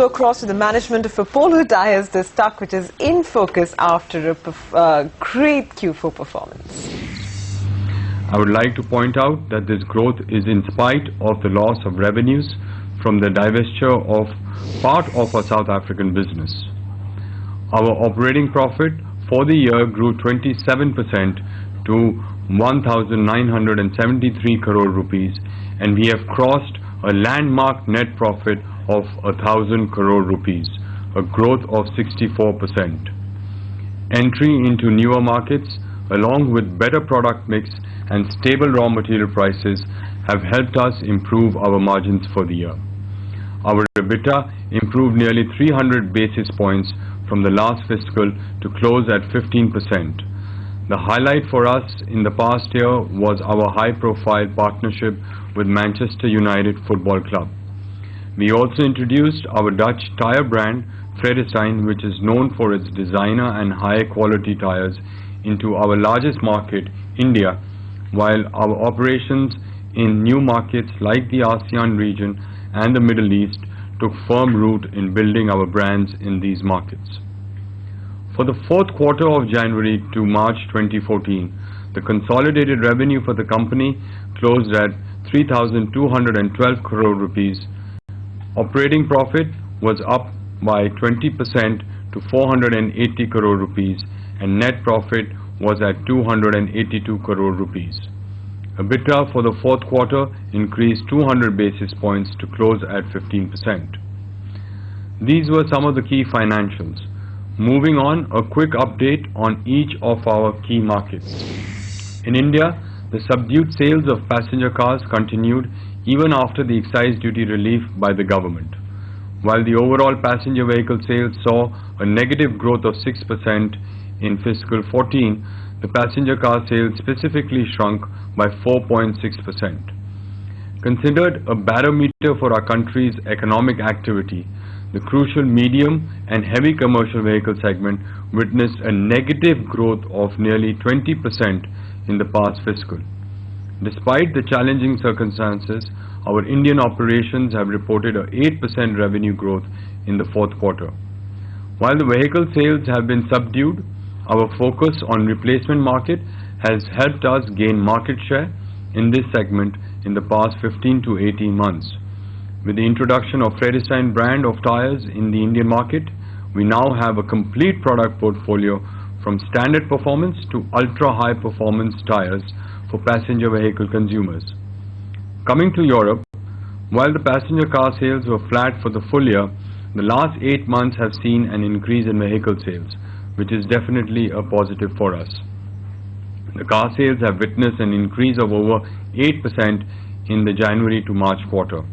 go across to the management of Apollo Tyres, the stock which is in focus after a great Q4 performance. I would like to point out that this growth is in spite of the loss of revenues from the divestiture of part of our South African business. Our operating profit for the year grew 27% to 1,973 crore rupees, and we have crossed a landmark net profit of 1,000 crore rupees, a growth of 64%. Entry into newer markets, along with better product mix and stable raw material prices, have helped us improve our margins for the year. Our EBITDA improved nearly 300 basis points from the last fiscal to close at 15%. The highlight for us in the past year was our high-profile partnership with Manchester United Football Club. We also introduced our Dutch tyre brand, Vredestein, which is known for its designer and high-quality tyres, into our largest market, India, while our operations in new markets like the ASEAN region and the Middle East took firm root in building our brands in these markets. For the fourth quarter of January to March 2014, the consolidated revenue for the company closed at 3,212 crore rupees. Operating profit was up by 20% to 480 crore rupees, and net profit was at 282 crore rupees. EBITDA for the fourth quarter increased 200 basis points to close at 15%. These were some of the key financials. Moving on, a quick update on each of our key markets. In India, the subdued sales of passenger cars continued even after the excise duty relief by the government. While the overall passenger vehicle sales saw a negative growth of 6% in fiscal 14, the passenger car sales specifically shrunk by 4.6%. Considered a barometer for our country's economic activity, the crucial medium and heavy commercial vehicle segment witnessed a negative growth of nearly 20% in the past fiscal. Despite the challenging circumstances, our Indian operations have reported an 8% revenue growth in the fourth quarter. While the vehicle sales have been subdued, our focus on replacement market has helped us gain market share in this segment in the past 15 to 18 months. With the introduction of Vredestein brand of tyres in the Indian market, we now have a complete product portfolio from standard performance to ultra-high performance tyres for passenger vehicle consumers. Coming to Europe, while the passenger car sales were flat for the full year, the last 8 months have seen an increase in vehicle sales, which is definitely a positive for us. The car sales have witnessed an increase of over 8% in the January to March quarter.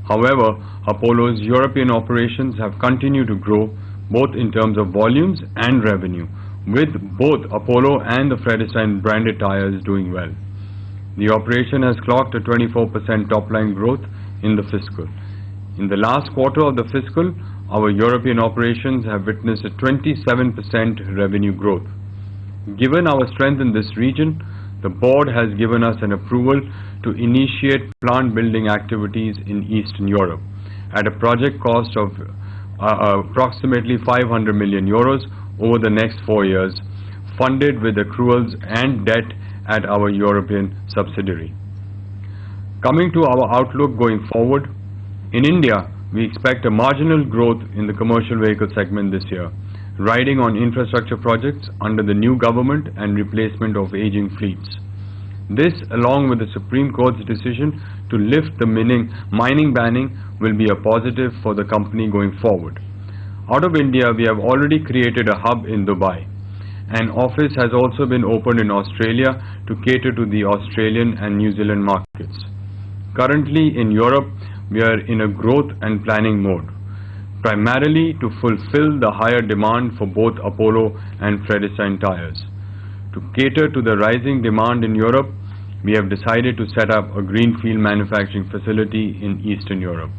However, Apollo's European operations have continued to grow both in terms of volumes and revenue, with both Apollo and the Vredestein branded tyres doing well. The operation has clocked a 24% top-line growth in the fiscal. In the last quarter of the fiscal, our European operations have witnessed a 27% revenue growth. Given our strength in this region, the board has given us an approval to initiate plant building activities in Eastern Europe at a project cost of approximately 500 million euros over the next 4 years, funded with accruals and debt at our European subsidiary. Coming to our outlook going forward, in India, we expect a marginal growth in the commercial vehicle segment this year, riding on infrastructure projects under the new government and replacement of aging fleets. This, along with the Supreme Court's decision to lift the mining banning, will be a positive for the company going forward. Out of India, we have already created a hub in Dubai. An office has also been opened in Australia to cater to the Australian and New Zealand markets. Currently in Europe, we are in a growth and planning mode, primarily to fulfill the higher demand for both Apollo and Vredestein tyres. To cater to the rising demand in Europe, we have decided to set up a greenfield manufacturing facility in Eastern Europe.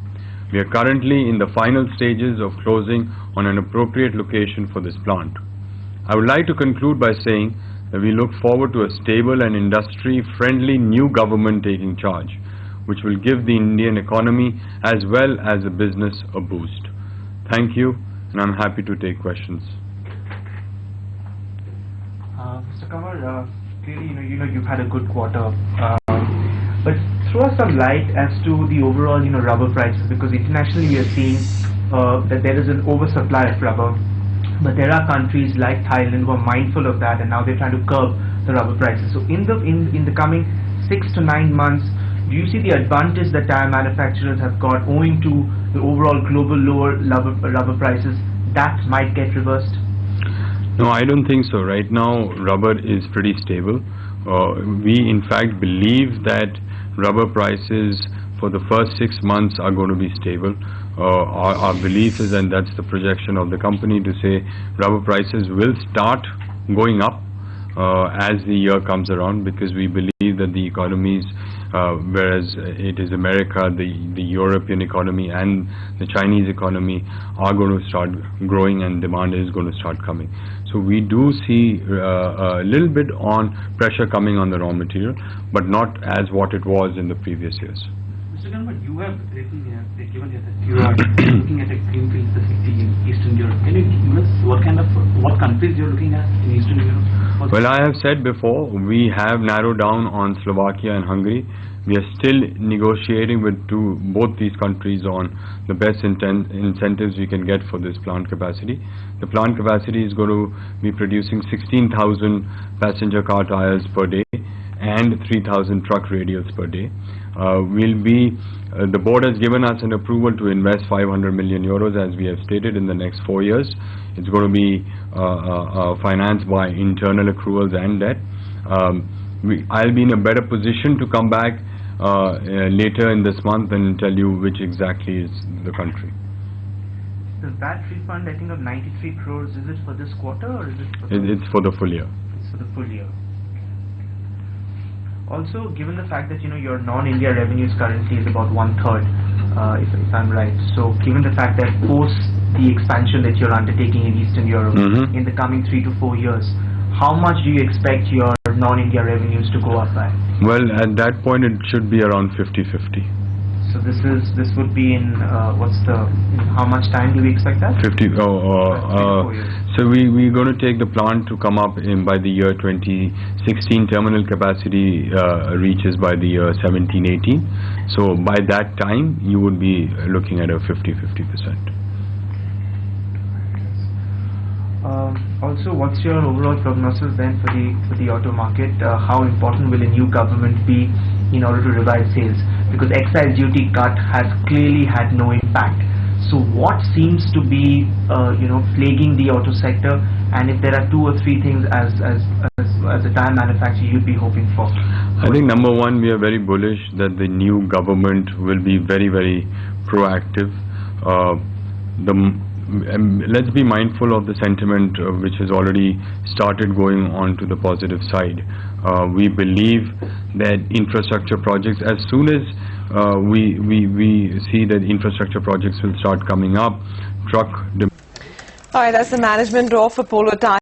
We are currently in the final stages of closing on an appropriate location for this plant. I would like to conclude by saying that we look forward to a stable and industry-friendly new government taking charge, which will give the Indian economy as well as the business a boost. Thank you, and I'm happy to take questions. Mr. Kanwar, clearly, you've had a good quarter, but throw some light as to the overall, rubber prices, because internationally we are seeing that there is an oversupply of rubber, but there are countries like Thailand who are mindful of that, and now they're trying to curb the rubber prices. So in the coming 6 to 9 months, do you see the advantage that tire manufacturers have got owing to the overall global lower rubber prices that might get reversed? No, I don't think so. Right now, rubber is pretty stable. We in fact believe that rubber prices for the first 6 months are going to be stable. Our belief is, and that's the projection of the company, to say rubber prices will start going up as the year comes around, because we believe that the economies, whereas it is America, the European economy and the Chinese economy are going to start growing, and demand is going to start coming. So we do see a little bit on pressure coming on the raw material, but not as what it was in the previous years. Mr. Kanwar, you have given here that you are looking at a greenfield facility in Eastern Europe. Can you give us what countries you're looking at in Eastern Europe? Well, I have said before, we have narrowed down on Slovakia and Hungary. We are still negotiating with both these countries on the best incentives we can get for this plant capacity. The plant capacity is going to be producing 16,000 passenger car tires per day and 3,000 truck radials per day. The board has given us an approval to invest 500 million euros, as we have stated, in the next 4 years. It's going to be financed by internal accruals and debt. I'll be in a better position to come back later in this month and tell you which exactly is the country. The VAT refund, I think, of 93 crores, is it for this quarter or is it for It's for the full year. It's for the full year. Also, given the fact that your non-India revenues currently is about 1/3, if I'm right. So, given the fact that post the expansion that you're undertaking in Eastern Europe in the coming 3 to 4 years, how much do you expect your non-India revenues to go up by? Well, at that point it should be around 50-50. So this would be in how much time do we expect that? 50. So we're going to take the plant to come up by the year 2016. Terminal capacity reaches by the year 17-18. So by that time you would be looking at a 50-50%. Also, what's your overall prognosis then for the auto market? How important will a new government be in order to revive sales? Because excise duty cut has clearly had no impact. So what seems to be plaguing the auto sector, and if there are 2 or 3 things as a tire manufacturer you'd be hoping for? I think number one, we are very bullish that the new government will be very, very proactive. Let's be mindful of the sentiment which has already started going on to the positive side. We believe that infrastructure projects, as soon as we see that infrastructure projects will start coming up, All right, that's the management draw for Polo Tire.